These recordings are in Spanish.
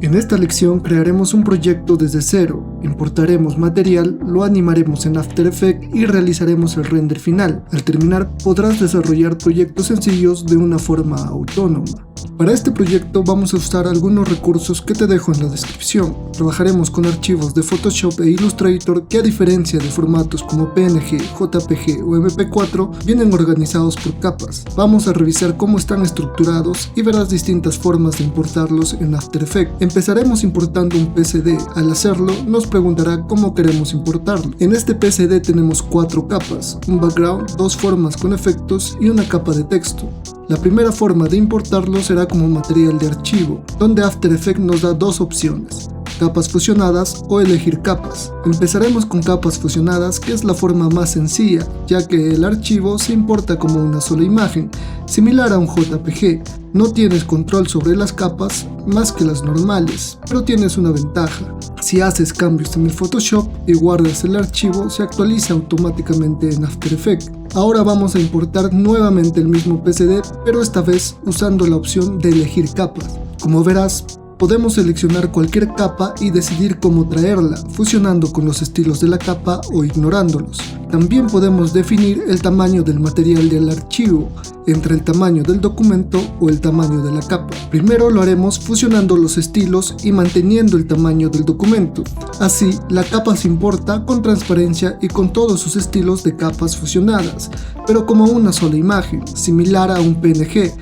En esta lección crearemos un proyecto desde cero, importaremos material, lo animaremos en After Effects y realizaremos el render final. Al terminar podrás desarrollar proyectos sencillos de una forma autónoma. Para este proyecto vamos a usar algunos recursos que te dejo en la descripción. Trabajaremos con archivos de Photoshop e Illustrator que, a diferencia de formatos como PNG, JPG o MP4, vienen organizados por capas. Vamos a revisar cómo están estructurados y verás distintas formas de importarlos en After Effects. Empezaremos importando un PSD. Al hacerlo nos preguntará cómo queremos importarlo. En este PSD tenemos 4 capas, un background, 2 formas con efectos y una capa de texto. La primera forma de importarlo será como material de archivo, donde After Effects nos da 2 opciones: capas fusionadas o elegir capas. Empezaremos con capas fusionadas, que es la forma más sencilla, ya que el archivo se importa como una sola imagen, similar a un JPG. No tienes control sobre las capas más que las normales, pero tienes una ventaja. Si haces cambios en el Photoshop y guardas el archivo, se actualiza automáticamente en After Effects. Ahora vamos a importar nuevamente el mismo PSD, pero esta vez usando la opción de elegir capas. Como verás, podemos seleccionar cualquier capa y decidir cómo traerla, fusionando con los estilos de la capa o ignorándolos. También podemos definir el tamaño del material del archivo, entre el tamaño del documento o el tamaño de la capa. Primero lo haremos fusionando los estilos y manteniendo el tamaño del documento. Así, la capa se importa con transparencia y con todos sus estilos de capas fusionadas, pero como una sola imagen, similar a un PNG,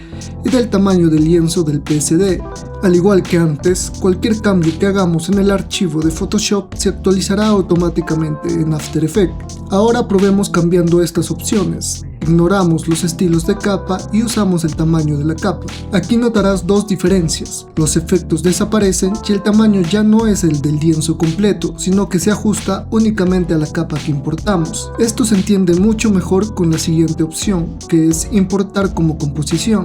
y del tamaño del lienzo del PSD. Al igual que antes, cualquier cambio que hagamos en el archivo de Photoshop se actualizará automáticamente en After Effects. Ahora probemos cambiando estas opciones. Ignoramos los estilos de capa y usamos el tamaño de la capa. Aquí notarás 2 diferencias. Los efectos desaparecen y el tamaño ya no es el del lienzo completo, sino que se ajusta únicamente a la capa que importamos. Esto se entiende mucho mejor con la siguiente opción, que es importar como composición.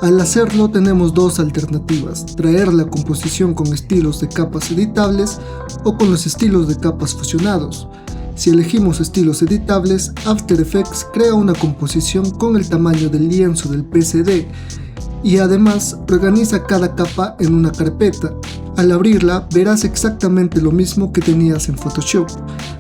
Al hacerlo tenemos 2 alternativas: traer la composición con estilos de capas editables o con los estilos de capas fusionados. Si elegimos estilos editables, After Effects crea una composición con el tamaño del lienzo del PSD y además organiza cada capa en una carpeta. Al abrirla verás exactamente lo mismo que tenías en Photoshop.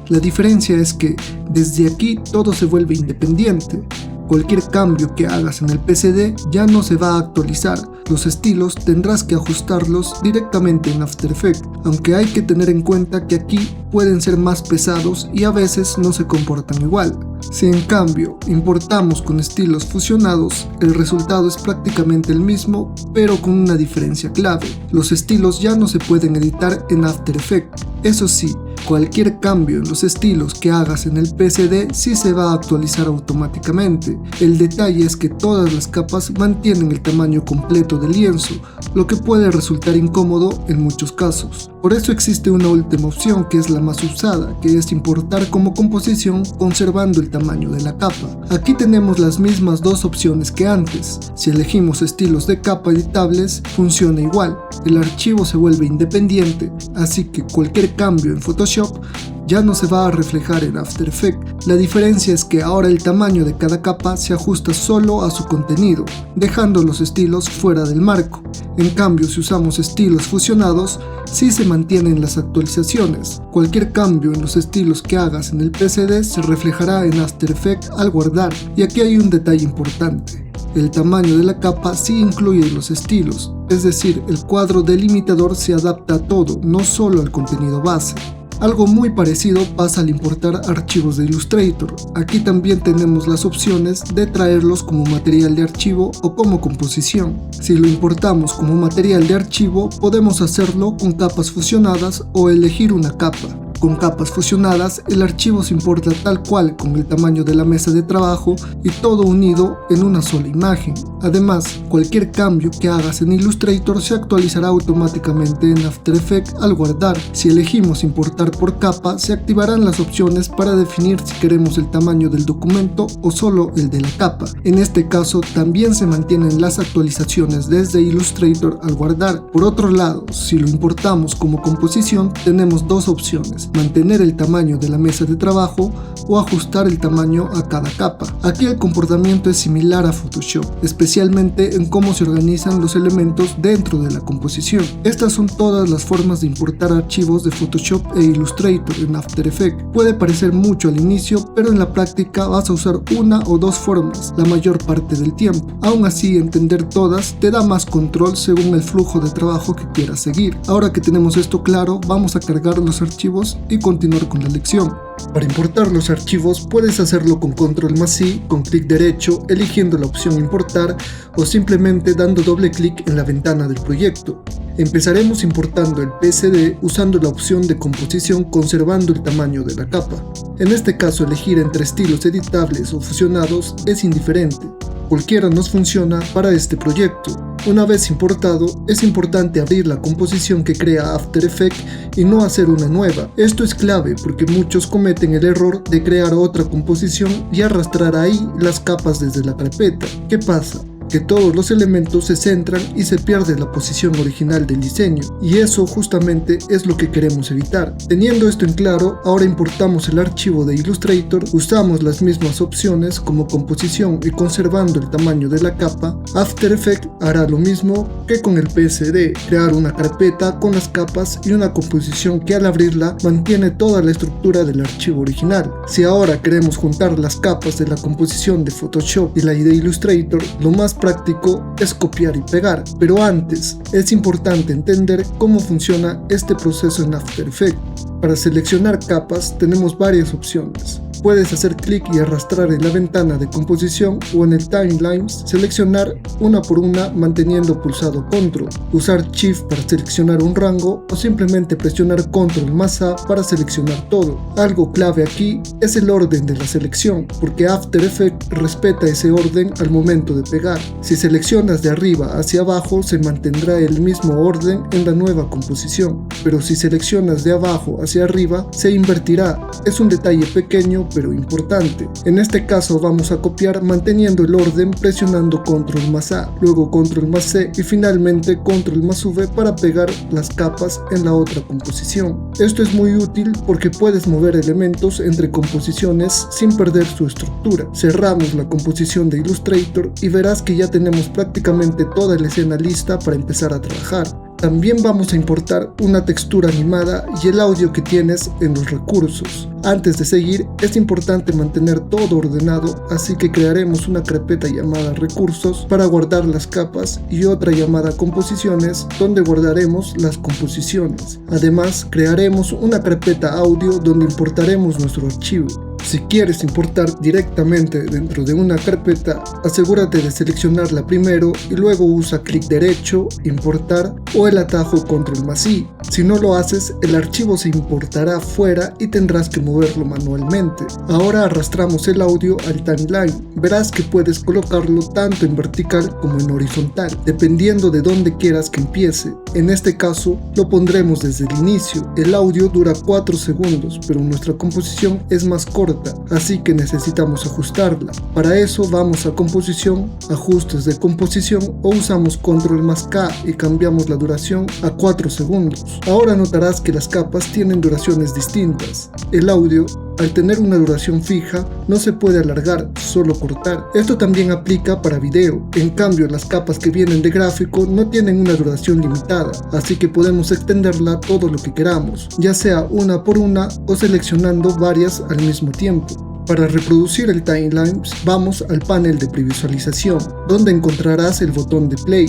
La diferencia es que desde aquí todo se vuelve independiente. Cualquier cambio que hagas en el PSD ya no se va a actualizar. Los estilos tendrás que ajustarlos directamente en After Effects, aunque hay que tener en cuenta que aquí pueden ser más pesados y a veces no se comportan igual. Si en cambio importamos con estilos fusionados, el resultado es prácticamente el mismo, pero con una diferencia clave: los estilos ya no se pueden editar en After Effects. Eso sí, cualquier cambio en los estilos que hagas en el PSD sí se va a actualizar automáticamente. El detalle es que todas las capas mantienen el tamaño completo del lienzo, lo que puede resultar incómodo en muchos casos. Por eso existe una última opción, que es la más usada, que es importar como composición conservando el tamaño de la capa. Aquí tenemos las mismas 2 opciones que antes. Si elegimos estilos de capa editables, funciona igual. El archivo se vuelve independiente, así que cualquier cambio en Photoshop ya no se va a reflejar en After Effects. La diferencia es que ahora el tamaño de cada capa se ajusta solo a su contenido, dejando los estilos fuera del marco. En cambio, si usamos estilos fusionados, sí se mantienen las actualizaciones. Cualquier cambio en los estilos que hagas en el PSD se reflejará en After Effects al guardar. Y aquí hay un detalle importante: el tamaño de la capa sí incluye los estilos, es decir, el cuadro delimitador se adapta a todo, no solo al contenido base. Algo muy parecido pasa al importar archivos de Illustrator. Aquí también tenemos las opciones de traerlos como material de archivo o como composición. Si lo importamos como material de archivo, podemos hacerlo con capas fusionadas o elegir una capa. Con capas fusionadas, el archivo se importa tal cual, con el tamaño de la mesa de trabajo y todo unido en una sola imagen. Además, cualquier cambio que hagas en Illustrator se actualizará automáticamente en After Effects al guardar. Si elegimos importar por capa, se activarán las opciones para definir si queremos el tamaño del documento o solo el de la capa. En este caso, también se mantienen las actualizaciones desde Illustrator al guardar. Por otro lado, si lo importamos como composición, tenemos 2 opciones: opciones: mantener el tamaño de la mesa de trabajo o ajustar el tamaño a cada capa. Aquí el comportamiento es similar a Photoshop, especialmente en cómo se organizan los elementos dentro de la composición. Estas son todas las formas de importar archivos de Photoshop e Illustrator en After Effects. Puede parecer mucho al inicio, pero en la práctica vas a usar una o dos formas la mayor parte del tiempo. Aún así, entender todas te da más control según el flujo de trabajo que quieras seguir. Ahora que tenemos esto claro, vamos a cargar los archivos y continuar con la lección. Para importar los archivos puedes hacerlo con Ctrl+I, con clic derecho, eligiendo la opción importar o simplemente dando doble clic en la ventana del proyecto. Empezaremos importando el PSD usando la opción de composición conservando el tamaño de la capa. En este caso elegir entre estilos editables o fusionados es indiferente. Cualquiera nos funciona para este proyecto. Una vez importado, es importante abrir la composición que crea After Effects y no hacer una nueva. Esto es clave porque muchos cometen el error de crear otra composición y arrastrar ahí las capas desde la carpeta. ¿Qué pasa? Que todos los elementos se centran y se pierde la posición original del diseño, y eso justamente es lo que queremos evitar. Teniendo esto en claro, ahora importamos el archivo de Illustrator, usamos las mismas opciones como composición y conservando el tamaño de la capa. After Effects hará lo mismo que con el PSD, crear una carpeta con las capas y una composición que al abrirla mantiene toda la estructura del archivo original. Si ahora queremos juntar las capas de la composición de Photoshop y la de Illustrator, lo más práctico es copiar y pegar, pero antes es importante entender cómo funciona este proceso en After Effects. Para seleccionar capas tenemos varias opciones. Puedes hacer clic y arrastrar en la ventana de composición o en el timelines, seleccionar una por una manteniendo pulsado Control, usar Shift para seleccionar un rango o simplemente presionar Ctrl+A para seleccionar todo. Algo clave aquí es el orden de la selección, porque After Effects respeta ese orden al momento de pegar. Si seleccionas de arriba hacia abajo se mantendrá el mismo orden en la nueva composición, pero si seleccionas de abajo hacia arriba se invertirá. Es un detalle pequeño pero importante. En este caso vamos a copiar manteniendo el orden presionando Ctrl+A, luego Ctrl+C y finalmente Ctrl+V para pegar las capas en la otra composición. Esto es muy útil porque puedes mover elementos entre composiciones sin perder su estructura. Cerramos la composición de Illustrator y verás que ya tenemos prácticamente toda la escena lista para empezar a trabajar. También vamos a importar una textura animada y el audio que tienes en los recursos. Antes de seguir, es importante mantener todo ordenado, así que crearemos una carpeta llamada recursos para guardar las capas y otra llamada composiciones donde guardaremos las composiciones. Además, crearemos una carpeta audio donde importaremos nuestro archivo. Si quieres importar directamente dentro de una carpeta, asegúrate de seleccionarla primero y luego usa clic derecho, importar o el atajo Ctrl+I. Si no lo haces, el archivo se importará fuera y tendrás que moverlo manualmente. Ahora arrastramos el audio al timeline. Verás que puedes colocarlo tanto en vertical como en horizontal, dependiendo de dónde quieras que empiece. En este caso, lo pondremos desde el inicio. El audio dura 4 segundos, pero nuestra composición es más corta, así que necesitamos ajustarla. Para eso vamos a composición, ajustes de composición o usamos Ctrl+K y cambiamos la duración a 4 segundos. Ahora notarás que las capas tienen duraciones distintas. El audio, al tener una duración fija, no se puede alargar, solo cortar. Esto también aplica para video. En cambio, las capas que vienen de gráfico no tienen una duración limitada, así que podemos extenderla todo lo que queramos, ya sea una por una o seleccionando varias al mismo tiempo. Para reproducir el timeline, vamos al panel de previsualización, donde encontrarás el botón de play.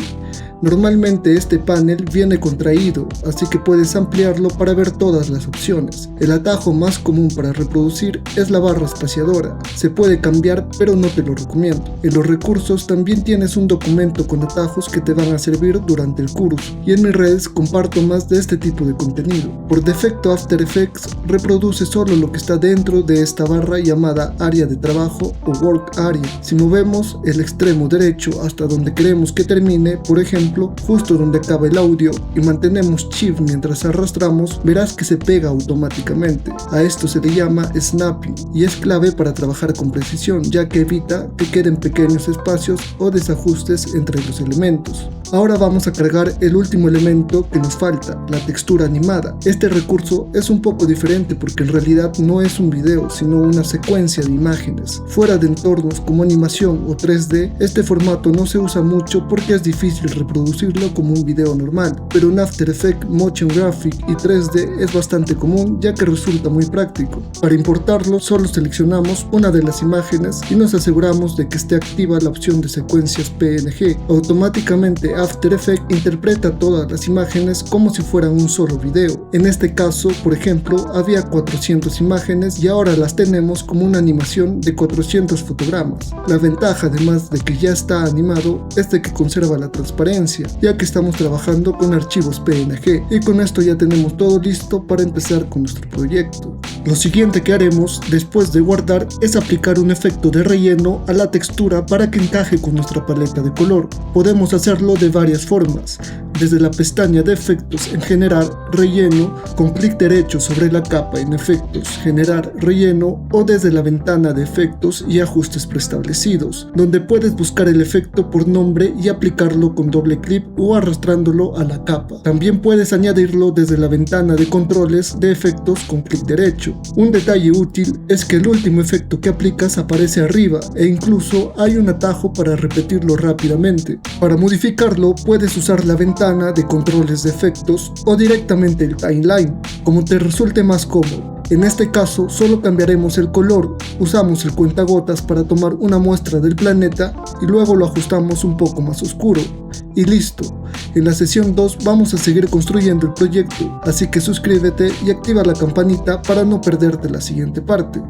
Normalmente este panel viene contraído, así que puedes ampliarlo para ver todas las opciones. El atajo más común para reproducir es la barra espaciadora. Se puede cambiar, pero no te lo recomiendo. En los recursos también tienes un documento con atajos que te van a servir durante el curso, y en mis redes comparto más de este tipo de contenido. Por defecto After Effects reproduce solo lo que está dentro de esta barra llamada área de trabajo o work area. Si movemos el extremo derecho hasta donde queremos que termine, por ejemplo, justo donde acaba el audio, y mantenemos Shift mientras arrastramos, verás que se pega automáticamente. A esto se le llama snapping y es clave para trabajar con precisión, ya que evita que queden pequeños espacios o desajustes entre los elementos. Ahora vamos a cargar el último elemento que nos falta, la textura animada. Este recurso es un poco diferente porque en realidad no es un video, sino una secuencia de imágenes. Fuera de entornos como animación o 3D, este formato no se usa mucho porque es difícil reproducirlo como un video normal, pero en After Effects, Motion Graphic y 3D es bastante común ya que resulta muy práctico. Para importarlo solo seleccionamos una de las imágenes y nos aseguramos de que esté activa la opción de secuencias PNG. Automáticamente After Effects interpreta todas las imágenes como si fueran un solo video. En este caso, por ejemplo, había 400 imágenes y ahora las tenemos como una animación de 400 fotogramas. La ventaja, además de que ya está animado, es de que conserva la transparencia, ya que estamos trabajando con archivos PNG, y con esto ya tenemos todo listo para empezar con nuestro proyecto. Lo siguiente que haremos después de guardar es aplicar un efecto de relleno a la textura para que encaje con nuestra paleta de color. Podemos hacerlo de varias formas, desde la pestaña de efectos en generar relleno con clic derecho sobre la capa en efectos, generar relleno, o desde la ventana de efectos y ajustes preestablecidos, donde puedes buscar el efecto por nombre y aplicarlo con doble clic o arrastrándolo a la capa. También puedes añadirlo desde la ventana de controles de efectos con clic derecho. Un detalle útil es que el último efecto que aplicas aparece arriba e incluso hay un atajo para repetirlo rápidamente. Para modificarlo puedes usar la ventana de controles de efectos o directamente el timeline, como te resulte más cómodo. En este caso solo cambiaremos el color, usamos el cuentagotas para tomar una muestra del planeta y luego lo ajustamos un poco más oscuro. Y listo. En la sesión 2 vamos a seguir construyendo el proyecto, así que suscríbete y activa la campanita para no perderte la siguiente parte.